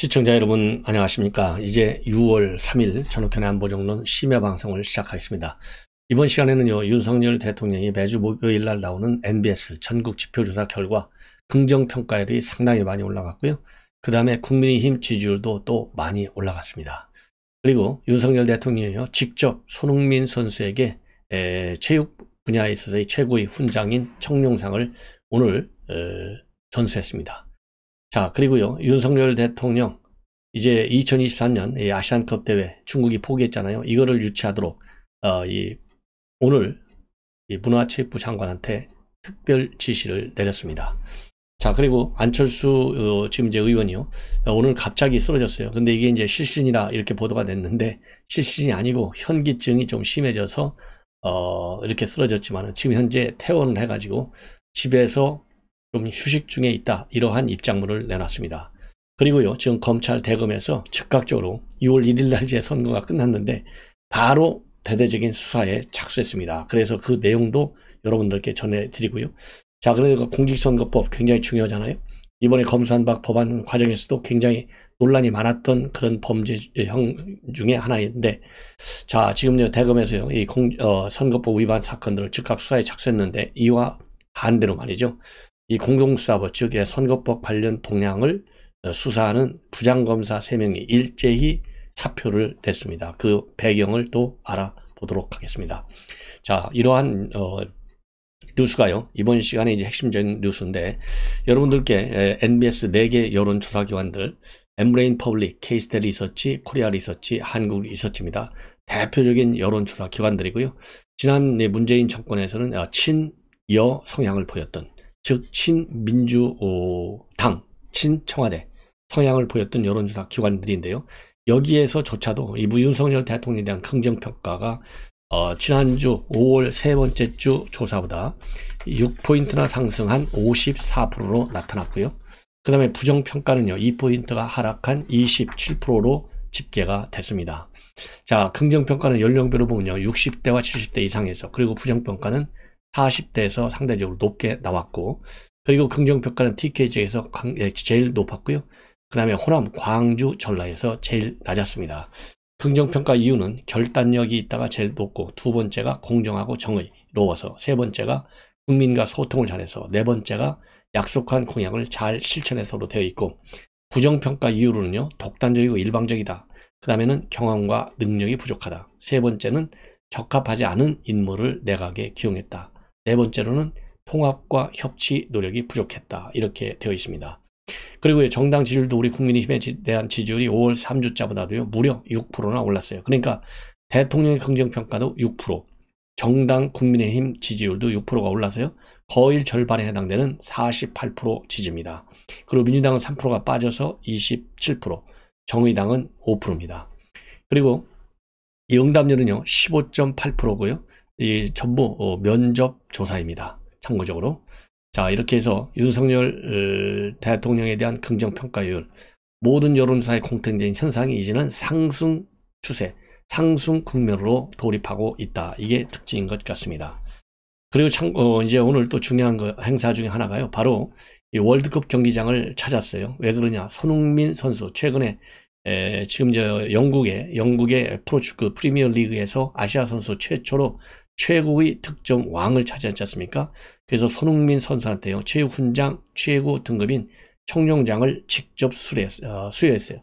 시청자 여러분 안녕하십니까. 이제 6월 3일 전옥현의 안보정론 심야 방송을 시작하겠습니다. 이번 시간에는요, 윤석열 대통령이 매주 목요일날 나오는 NBS 전국 지표조사 결과 긍정평가율이 상당히 많이 올라갔고요. 그 다음에 국민의힘 지지율도 또 많이 올라갔습니다. 그리고 윤석열 대통령이요, 직접 손흥민 선수에게 체육 분야에 있어서의 최고의 훈장인 청룡상을 오늘 전수했습니다. 자, 그리고요, 윤석열 대통령 이제 2023년 아시안컵 대회 중국이 포기했잖아요. 이거를 유치하도록 오늘 문화체육부 장관한테 특별 지시를 내렸습니다. 자, 그리고 안철수 지금 이제 의원이요, 오늘 갑자기 쓰러졌어요. 근데 이게 이제 실신이라 이렇게 보도가 됐는데 실신이 아니고 현기증이 좀 심해져서 이렇게 쓰러졌지만 지금 현재 퇴원을 해가지고 집에서 좀 휴식 중에 있다, 이러한 입장문을 내놨습니다. 그리고요, 지금 검찰 대검에서 즉각적으로 6월 1일 날 이제 선거가 끝났는데 바로 대대적인 수사에 착수했습니다. 그래서 그 내용도 여러분들께 전해드리고요. 자, 그래서 공직선거법 굉장히 중요하잖아요. 이번에 검수한 바 법안 과정에서도 굉장히 논란이 많았던 그런 범죄형 중에 하나인데, 자, 지금 대검에서요, 이 선거법 위반 사건들을 즉각 수사에 착수했는데, 이와 반대로 말이죠, 이 공동수사법, 즉 선거법 관련 동향을 수사하는 부장검사 3명이 일제히 사표를 냈습니다. 그 배경을 또 알아보도록 하겠습니다. 자, 이러한 뉴스가요, 이번 시간에 이제 핵심적인 뉴스인데, 여러분들께 NBS 4개 여론조사기관들, 엠브레인 퍼블릭, K-스테 리서치, 코리아 리서치, 한국 리서치입니다. 대표적인 여론조사 기관들이고요. 지난 문재인 정권에서는 친여 성향을 보였던, 즉 친민주당, 친청와대 성향을 보였던 여론조사 기관들인데요. 여기에서조차도 이 윤석열 대통령에 대한 긍정평가가 지난주 5월 세 번째 주 조사보다 6포인트나 상승한 54%로 나타났고요. 그 다음에 부정평가는요, 2포인트가 하락한 27%로 집계가 됐습니다. 자, 긍정평가는 연령별로 보면요, 60대와 70대 이상에서, 그리고 부정평가는 40대에서 상대적으로 높게 나왔고, 그리고 긍정평가는 TK 지역에서 제일 높았고요. 그 다음에 호남, 광주, 전라에서 제일 낮았습니다. 긍정평가 이유는 결단력이 있다가 제일 높고, 두 번째가 공정하고 정의로워서, 세 번째가 국민과 소통을 잘해서, 네 번째가 약속한 공약을 잘 실천해서로 되어 있고, 부정평가 이유로는요, 독단적이고 일방적이다. 그 다음에는 경험과 능력이 부족하다. 세 번째는 적합하지 않은 인물을 내각에 기용했다. 네 번째로는 통합과 협치 노력이 부족했다. 이렇게 되어 있습니다. 그리고 정당 지지율도 우리 국민의힘에 대한 지지율이 5월 3주자보다도요, 무려 6%나 올랐어요. 그러니까 대통령의 긍정평가도 6%, 정당 국민의힘 지지율도 6%가 올라서요, 거의 절반에 해당되는 48% 지지입니다. 그리고 민주당은 3%가 빠져서 27%, 정의당은 5%입니다. 그리고 이 응답률은요, 15.8%고요. 이 전부 면접 조사입니다. 참고적으로. 자, 이렇게 해서 윤석열 대통령에 대한 긍정평가율, 모든 여론조사의 공통적인 현상이 이제는 상승 추세, 상승 국면으로 돌입하고 있다. 이게 특징인 것 같습니다. 그리고 이제 오늘 또 중요한 행사 중에 하나가요, 바로 이 월드컵 경기장을 찾았어요. 왜 그러냐? 손흥민 선수 최근에 지금 영국의 프로축구 프리미어 리그에서 아시아 선수 최초로 최고의 득점 왕을 차지하지 않습니까? 그래서 손흥민 선수한테요, 체육 훈장 최고 등급인 청룡장을 직접 수여했어요.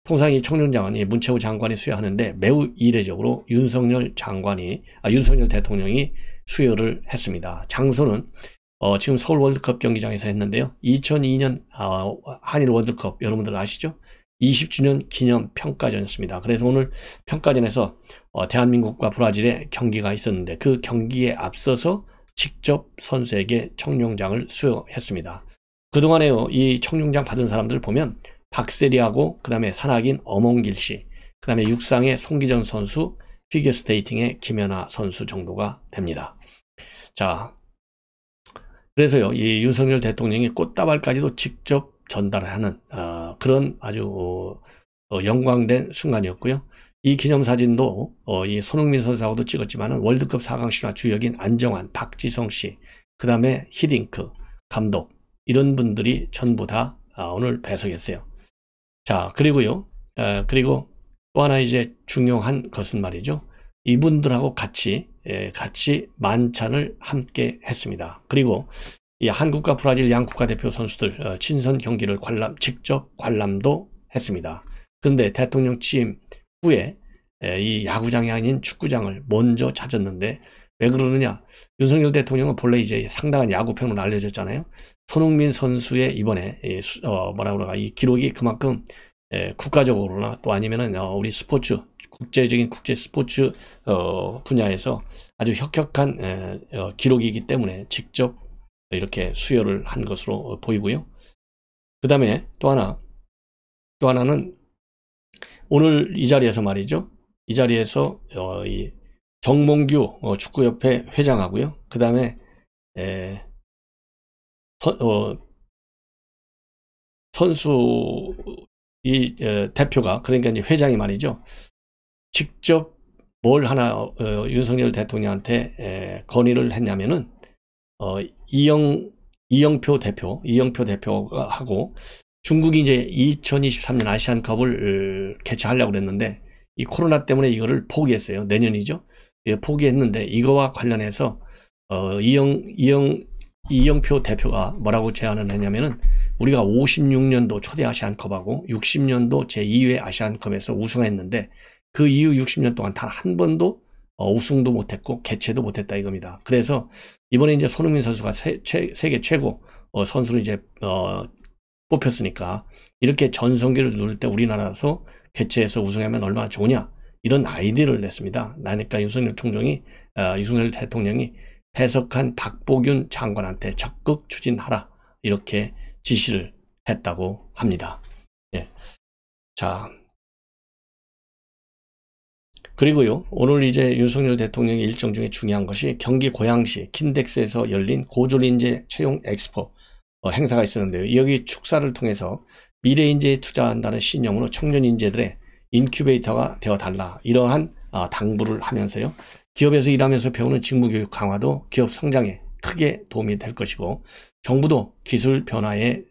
통상 이 청룡장은 문체부 장관이 수여하는데 매우 이례적으로 윤석열 대통령이 수여를 했습니다. 장소는 지금 서울 월드컵 경기장에서 했는데요. 2002년 한일 월드컵 여러분들 아시죠? 20주년 기념 평가전이었습니다. 그래서 오늘 평가전에서 대한민국과 브라질의 경기가 있었는데, 그 경기에 앞서서 직접 선수에게 청룡장을 수여했습니다. 그동안에요, 이 청룡장 받은 사람들 보면 박세리하고, 그 다음에 산악인 엄원길 씨, 그 다음에 육상의 송기정 선수, 피겨스케이팅의 김연아 선수 정도가 됩니다. 자, 그래서요, 이 윤석열 대통령이 꽃다발까지도 직접 전달하는 그런 아주 영광된 순간이었고요. 이 기념사진도 이 손흥민 선수하고도 찍었지만 월드컵 4강 신화 주역인 안정환, 박지성 씨, 그 다음에 히딩크 감독, 이런 분들이 전부 다 오늘 배석했어요. 자, 그리고요. 그리고 또 하나 이제 중요한 것은 말이죠. 이분들하고 같이 만찬을 함께 했습니다. 그리고 이 한국과 브라질 양 국가대표 선수들 친선 경기를 직접 관람도 했습니다. 그런데 대통령 취임 후에 이 야구장이 아닌 축구장을 먼저 찾았는데 왜 그러느냐? 윤석열 대통령은 본래 이제 상당한 야구팬으로 알려졌잖아요. 손흥민 선수의 이번에 이 기록이 그만큼 국가적으로나 또 아니면은 우리 국제 스포츠 분야에서 아주 혁혁한 기록이기 때문에 직접 이렇게 수여를 한 것으로 보이고요. 그 다음에 또 하나는 오늘 이 자리에서 말이죠. 이 자리에서 이 정몽규 축구협회 회장하고요. 그 다음에 선수 대표가, 그러니까 이제 회장이 말이죠. 직접 뭘 하나 윤석열 대통령한테 건의를 했냐면은 이영표 대표가 하고 중국이 이제 2023년 아시안컵을 개최하려고 그랬는데 이 코로나 때문에 이거를 포기했어요. 내년이죠. 포기했는데 이거와 관련해서 이영표 대표가 뭐라고 제안을 했냐면은 우리가 56년도 초대 아시안컵하고 60년도 제2회 아시안컵에서 우승했는데 그 이후 60년 동안 단 한 번도 우승도 못했고 개최도 못했다 이겁니다. 그래서 이번에 이제 손흥민 선수가 세계 최고 선수로 이제 뽑혔으니까 이렇게 전성기를 누릴 때 우리나라에서 개최해서 우승하면 얼마나 좋으냐 이런 아이디어를 냈습니다. 그러니까 윤석열 대통령이 배석한 박보균 장관한테 적극 추진하라 이렇게 지시를 했다고 합니다. 예. 자, 그리고요, 오늘 이제 윤석열 대통령의 일정 중에 중요한 것이 경기 고양시 킨덱스에서 열린 고졸인재 채용 엑스포 행사가 있었는데요. 여기 축사를 통해서 미래인재에 투자한다는 신념으로 청년 인재들의 인큐베이터가 되어달라 이러한 당부를 하면서요. 기업에서 일하면서 배우는 직무교육 강화도 기업 성장에 크게 도움이 될 것이고 정부도 기술 변화에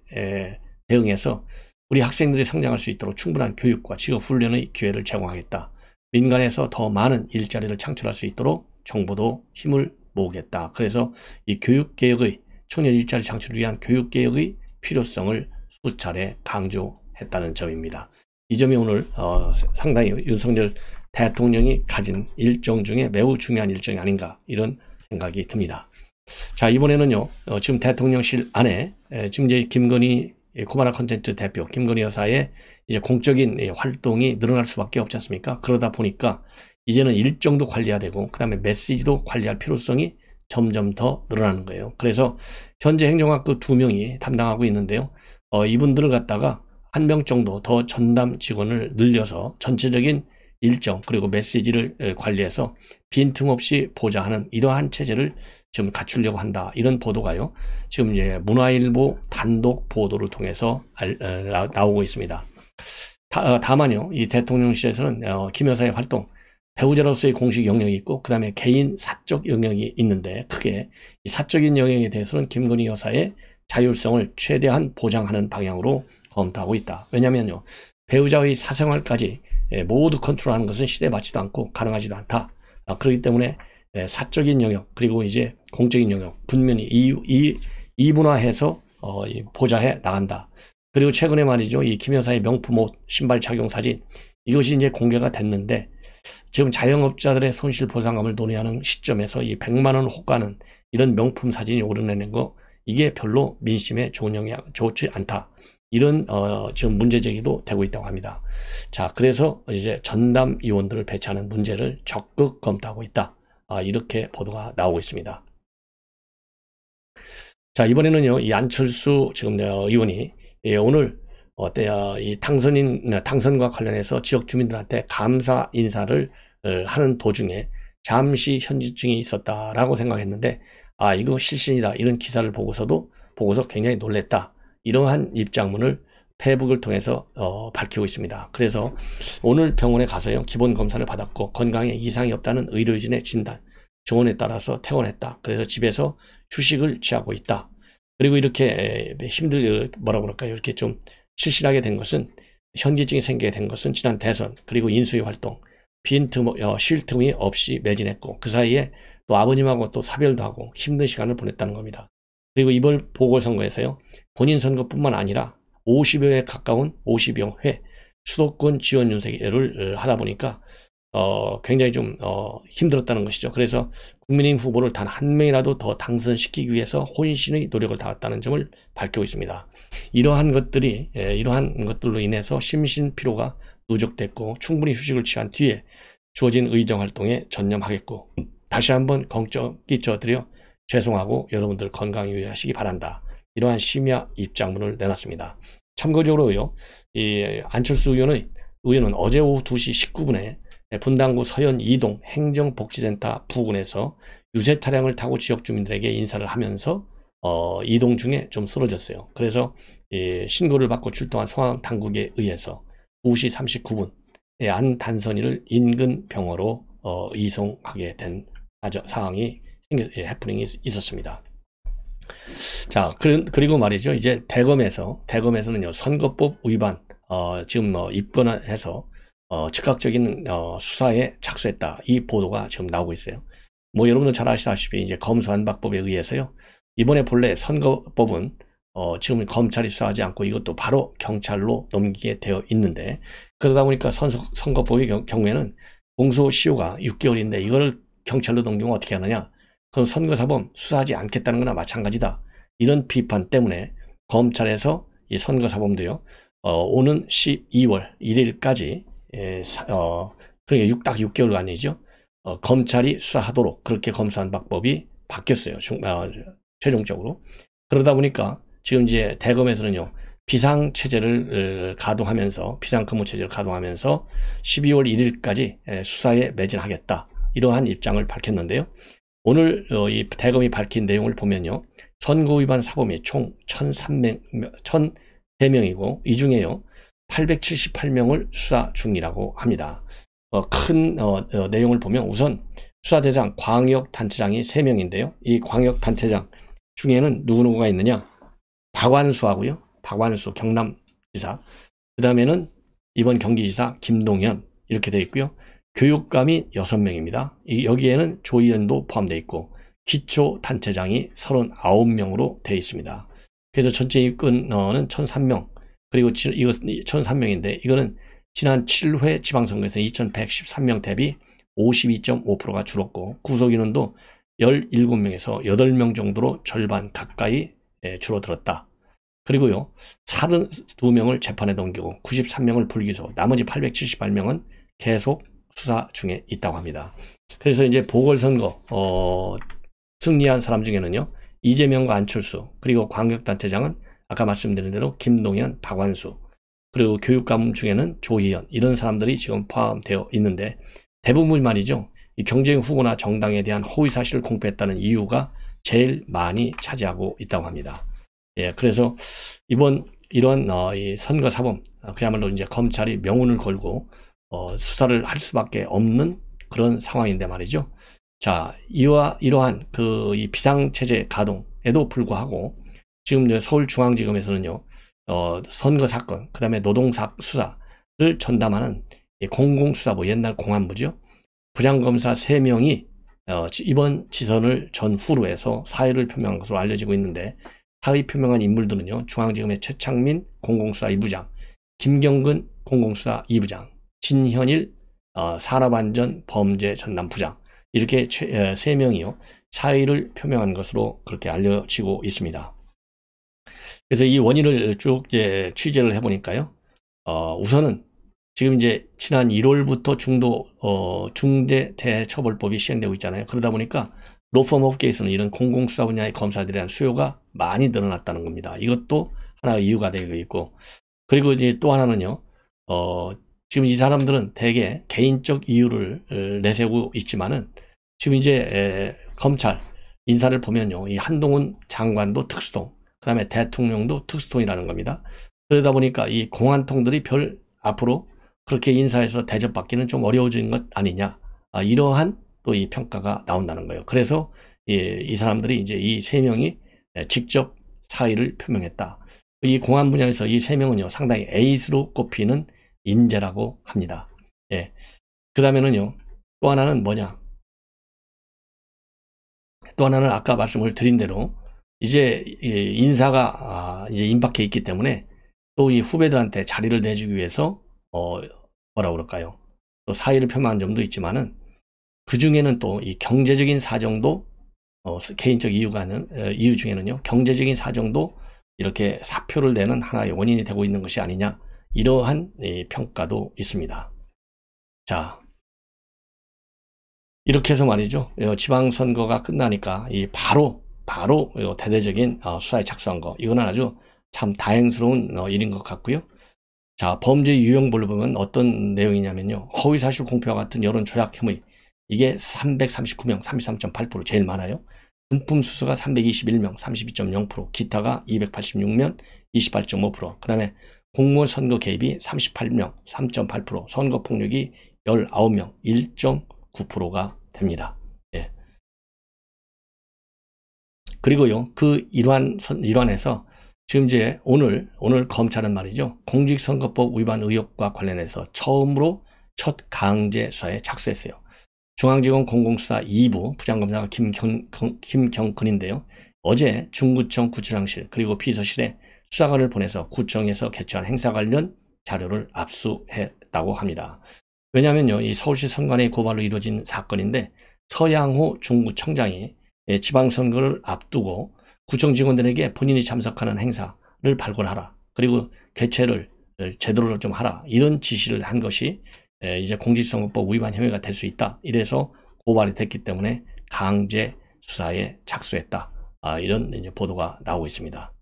대응해서 우리 학생들이 성장할 수 있도록 충분한 교육과 직업 훈련의 기회를 제공하겠다. 민간에서 더 많은 일자리를 창출할 수 있도록 정부도 힘을 모으겠다. 그래서 이 교육개혁의 청년 일자리 창출을 위한 교육개혁의 필요성을 수차례 강조했다는 점입니다. 이 점이 오늘 상당히 윤석열 대통령이 가진 일정 중에 매우 중요한 일정이 아닌가 이런 생각이 듭니다. 자, 이번에는요 지금 대통령실 안에 지금 이제 김건희 코바나 컨텐츠 대표 김건희 여사의 이제 공적인 활동이 늘어날 수밖에 없지 않습니까? 그러다 보니까 이제는 일정도 관리해야 되고 그 다음에 메시지도 관리할 필요성이 점점 더 늘어나는 거예요. 그래서 현재 행정학부 2명이 담당하고 있는데요. 이분들을 갖다가 1명 정도 더 전담 직원을 늘려서 전체적인 일정 그리고 메시지를 관리해서 빈틈없이 보좌하는 이러한 체제를 지금 갖추려고 한다. 이런 보도가요. 지금 문화일보 단독 보도를 통해서 나오고 있습니다. 다만요, 이 대통령실에서는 김 여사의 활동, 배우자로서의 공식 영역이 있고 그 다음에 개인 사적 영역이 있는데 크게 이 사적인 영역에 대해서는 김건희 여사의 자율성을 최대한 보장하는 방향으로 검토하고 있다. 왜냐면요, 배우자의 사생활까지 모두 컨트롤하는 것은 시대에 맞지도 않고 가능하지도 않다. 그렇기 때문에 사적인 영역 그리고 이제 공적인 영역 분명히 이분화해서 보좌해 나간다. 그리고 최근에 말이죠, 이 김 여사의 명품 옷 신발 착용 사진 이것이 이제 공개가 됐는데 지금 자영업자들의 손실 보상금을 논의하는 시점에서 이 100만 원 호가는 이런 명품 사진이 오르내는 거 이게 별로 민심에 좋지 않다. 이런 지금 문제 제기도 되고 있다고 합니다. 자, 그래서 이제 전담 위원들을 배치하는 문제를 적극 검토하고 있다. 이렇게 보도가 나오고 있습니다. 자, 이번에는요, 이 안철수 지금 의원이 오늘 이 당선과 관련해서 지역 주민들한테 감사 인사를 하는 도중에 잠시 현지증이 있었다라고 생각했는데 이거 실신이다 이런 기사를 보고서 굉장히 놀랬다. 이러한 입장문을 페이북을 통해서 밝히고 있습니다. 그래서 오늘 병원에 가서요, 기본 검사를 받았고 건강에 이상이 없다는 의료진의 진단, 조언에 따라서 퇴원했다. 그래서 집에서 휴식을 취하고 있다. 그리고 이렇게 이렇게 좀 실신하게 된 것은 현기증이 생기게 된 것은 지난 대선 그리고 인수위 활동 쉴 틈이 없이 매진했고 그 사이에 또 아버님하고 또 사별도 하고 힘든 시간을 보냈다는 겁니다. 그리고 이번 보궐선거에서요 본인 선거뿐만 아니라 50여 회 가까운 50여 회 수도권 지원 윤석열을 하다 보니까 굉장히 좀 힘들었다는 것이죠. 그래서 국민의힘 후보를 단 한 명이라도 더 당선시키기 위해서 혼신의 노력을 다했다는 점을 밝히고 있습니다. 이러한 것들로 인해서 심신 피로가 누적됐고 충분히 휴식을 취한 뒤에 주어진 의정 활동에 전념하겠고 다시 한번 걱정이 쪄드려 죄송하고 여러분들 건강 유의하시기 바란다. 이러한 심야 입장문을 내놨습니다. 참고적으로요, 이 안철수 의원은 어제 오후 2시 19분에 분당구 서현 2동 행정복지센터 부근에서 유세 차량을 타고 지역 주민들에게 인사를 하면서 이동 중에 좀 쓰러졌어요. 그래서 신고를 받고 출동한 소방 당국에 의해서 2시 39분에 안 단선이를 인근 병원으로 이송하게 된 상황이 해프닝이 있었습니다. 자, 그리고 말이죠. 이제 대검에서는요, 선거법 위반, 지금 입건해서, 즉각적인, 수사에 착수했다. 이 보도가 지금 나오고 있어요. 뭐, 여러분들 잘 아시다시피, 이제 검수안박법에 의해서요, 이번에 본래 선거법은, 지금 검찰이 수사하지 않고 이것도 바로 경찰로 넘기게 되어 있는데, 그러다 보니까 선거법의 경우에는 공소시효가 6개월인데, 이거를 경찰로 넘기면 어떻게 하느냐? 그럼 선거사범 수사하지 않겠다는 거나 마찬가지다. 이런 비판 때문에 검찰에서 이 선거사범도요, 오는 12월 1일까지, 그러니까 딱 6개월간이죠. 검찰이 수사하도록 그렇게 검수안박법이 바뀌었어요. 최종적으로. 그러다 보니까 지금 이제 대검에서는요, 비상근무체제를 가동하면서 12월 1일까지 수사에 매진하겠다. 이러한 입장을 밝혔는데요. 오늘 이 대검이 밝힌 내용을 보면요. 선거 위반 사범이 총 1,003명이고 이 중에요. 878명을 수사 중이라고 합니다. 큰 내용을 보면 우선 수사대장 광역단체장이 3명인데요. 이 광역단체장 중에는 누구누구가 있느냐. 박완수하고요. 박완수 경남지사. 그 다음에는 이번 경기지사 김동연 이렇게 되어 있고요. 교육감이 6명입니다. 여기에는 조의원도 포함되어 있고 기초단체장이 39명으로 되어 있습니다. 그래서 전체 입건은 1,003명 그리고 이거 1,003명인데 이거는 지난 7회 지방선거에서 2,113명 대비 52.5%가 줄었고 구속인원도 17명에서 8명 정도로 절반 가까이 줄어들었다. 그리고요 32명을 재판에 넘기고 93명을 불기소 나머지 878명은 계속 수사 중에 있다고 합니다. 그래서 이제 보궐선거 승리한 사람 중에는요 이재명과 안철수 그리고 광역단체장은 아까 말씀드린 대로 김동연, 박완수 그리고 교육감 중에는 조희연 이런 사람들이 지금 포함되어 있는데 대부분 말이죠 이 경쟁 후보나 정당에 대한 허위사실을 공표했다는 이유가 제일 많이 차지하고 있다고 합니다. 예, 그래서 이런 이 선거사범 그야말로 이제 검찰이 명운을 걸고 수사를 할 수밖에 없는 그런 상황인데 말이죠. 자, 이러한 이 비상체제 가동에도 불구하고 지금 서울중앙지검에서는요, 선거사건, 그 다음에 노동수사를 전담하는 공공수사부, 옛날 공안부죠. 부장검사 3명이 이번 지선을 전후로 해서 사의를 표명한 것으로 알려지고 있는데 사의 표명한 인물들은요, 중앙지검의 최창민 공공수사 2부장, 김경근 공공수사 2부장, 진현일 산업안전 범죄 전담부장 이렇게 3명이요 사의를 표명한 것으로 그렇게 알려지고 있습니다. 그래서 이 원인을 쭉 이제 취재를 해보니까요 우선은 지금 이제 지난 1월부터 중대재해처벌법이 시행되고 있잖아요. 그러다 보니까 로펌 업계에서는 이런 공공수사 분야의 검사들에 대한 수요가 많이 늘어났다는 겁니다. 이것도 하나의 이유가 되고 있고 그리고 이제 또 하나는요 지금 이 사람들은 대개 개인적 이유를 내세우고 있지만은 지금 이제 검찰 인사를 보면요. 이 한동훈 장관도 특수통, 그 다음에 대통령도 특수통이라는 겁니다. 그러다 보니까 이 공안통들이 앞으로 그렇게 인사해서 대접받기는 좀 어려워진 것 아니냐. 이러한 또 이 평가가 나온다는 거예요. 그래서 이 사람들이 이제 이 3명이 직접 사의를 표명했다. 이 공안 분야에서 이 세 명은요, 상당히 에이스로 꼽히는 인재라고 합니다. 예. 그 다음에는요, 또 하나는 뭐냐? 또 하나는 아까 말씀을 드린 대로 이제 인사가 이제 임박해 있기 때문에 또 이 후배들한테 자리를 내주기 위해서 뭐라 그럴까요? 또 사의를 표명한 점도 있지만은 그 중에는 또 이 경제적인 사정도 개인적 이유 중에는요, 경제적인 사정도 이렇게 사표를 내는 하나의 원인이 되고 있는 것이 아니냐, 이러한 평가도 있습니다. 자, 이렇게 해서 말이죠, 지방선거가 끝나니까 바로 대대적인 수사에 착수한 거, 이거는 아주 참 다행스러운 일인 것 같고요. 자, 범죄 유형별로 보면 어떤 내용이냐면요, 허위사실 공표와 같은 여론 조작 혐의, 이게 339명, 33.8%, 제일 많아요. 금품 수수가 321명, 32.0%, 기타가 286명, 28.5%, 그 다음에 공무원 선거 개입이 38명, 3.8%, 선거 폭력이 19명, 1.9%가 됩니다. 예. 그리고요, 그 일환에서 지금 이제 오늘 검찰은 말이죠, 공직선거법 위반 의혹과 관련해서 처음으로 첫 강제 수사에 착수했어요. 중앙지검 공공수사 2부 부장검사가 김경근인데요. 어제 중구청 구치장실 그리고 비서실에 수사관을 보내서 구청에서 개최한 행사 관련 자료를 압수했다고 합니다. 왜냐하면요, 이 서울시 선관위 고발로 이루어진 사건인데, 서양호 중구청장이 지방선거를 앞두고 구청 직원들에게 본인이 참석하는 행사를 발굴하라, 그리고 개최를 제대로 좀 하라, 이런 지시를 한 것이 이제 공직선거법 위반 혐의가 될 수 있다, 이래서 고발이 됐기 때문에 강제 수사에 착수했다, 이런 이제 보도가 나오고 있습니다.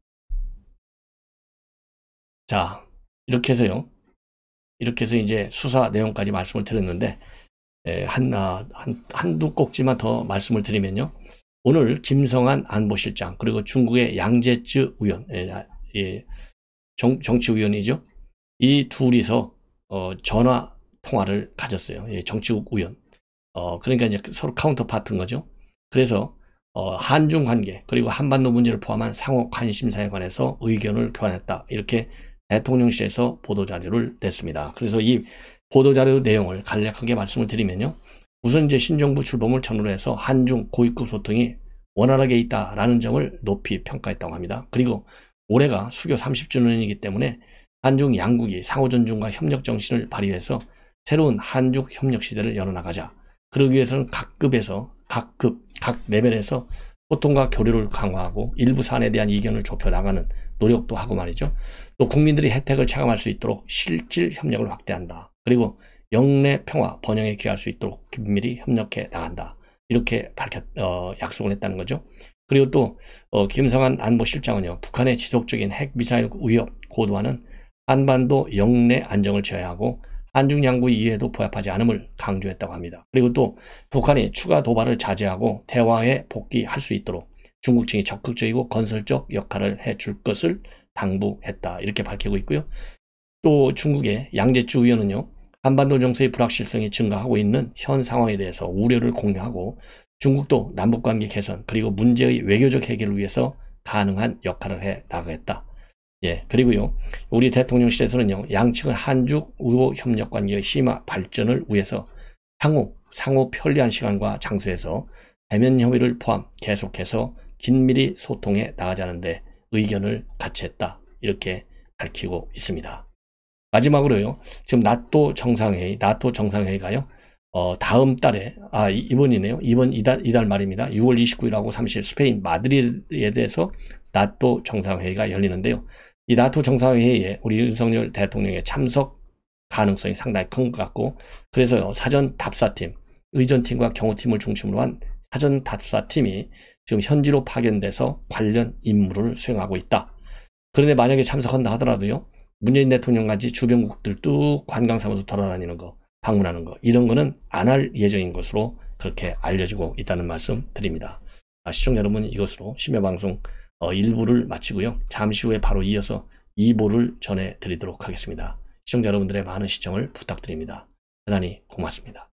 자, 이렇게 해서 이제 수사 내용까지 말씀을 드렸는데, 한두 꼭지만 더 말씀을 드리면요, 오늘 김성한 안보실장 그리고 중국의 양제쯔 의원, 정치위원이죠, 이 둘이서 전화 통화를 가졌어요. 정치국 의원. 그러니까 이제 서로 카운터파트인 거죠. 그래서 한중 관계 그리고 한반도 문제를 포함한 상호 관심사에 관해서 의견을 교환했다, 이렇게 대통령실에서 보도자료를 냈습니다. 그래서 이 보도자료 내용을 간략하게 말씀을 드리면요, 우선 이제 신정부 출범을 전후로 해서 한중 고위급 소통이 원활하게 있다라는 점을 높이 평가했다고 합니다. 그리고 올해가 수교 30주년이기 때문에 한중 양국이 상호 존중과 협력 정신을 발휘해서 새로운 한중 협력 시대를 열어나가자. 그러기 위해서는 각 레벨에서 소통과 교류를 강화하고 일부 사안에 대한 이견을 좁혀나가는 노력도 하고 말이죠. 또 국민들이 혜택을 체감할 수 있도록 실질 협력을 확대한다. 그리고 영내 평화, 번영에 기여할 수 있도록 긴밀히 협력해 나간다, 이렇게 약속을 했다는 거죠. 그리고 또 김성한 안보실장은요, 북한의 지속적인 핵미사일 위협 고도화는 한반도 영내 안정을 제외하고 한중 양국의 이해도 부합하지 않음을 강조했다고 합니다. 그리고 또 북한이 추가 도발을 자제하고 대화에 복귀할 수 있도록 중국 측이 적극적이고 건설적 역할을 해줄 것을 당부했다, 이렇게 밝히고 있고요. 또 중국의 양제쯔 의원은요, 한반도 정세의 불확실성이 증가하고 있는 현 상황에 대해서 우려를 공유하고 중국도 남북관계 개선 그리고 문제의 외교적 해결을 위해서 가능한 역할을 해 나가겠다. 예, 그리고요, 우리 대통령실에서는요, 양측은 한중 우호 협력 관계의 심화 발전을 위해서 상호 편리한 시간과 장소에서 대면 협의를 포함 계속해서 긴밀히 소통해 나가자는데 의견을 같이 했다, 이렇게 밝히고 있습니다. 마지막으로요, 지금 나토 정상회의가요, 다음 달에, 이번이네요. 이달 말입니다. 6월 29일하고 30일 스페인 마드리드에 대해서 나토 정상회의가 열리는데요. 이 나토 정상회의에 우리 윤석열 대통령의 참석 가능성이 상당히 큰 것 같고, 그래서 사전 답사팀, 의전팀과 경호팀을 중심으로 한 사전 답사팀이 지금 현지로 파견돼서 관련 임무를 수행하고 있다. 그런데 만약에 참석한다 하더라도요, 문재인 대통령까지 주변국들도 관광사무소 돌아다니는 거, 방문하는 거, 이런 거는 안 할 예정인 것으로 그렇게 알려지고 있다는 말씀 드립니다. 시청자 여러분, 이것으로 심야방송 1부를 마치고요, 잠시 후에 바로 이어서 2부를 전해드리도록 하겠습니다. 시청자 여러분들의 많은 시청을 부탁드립니다. 대단히 고맙습니다.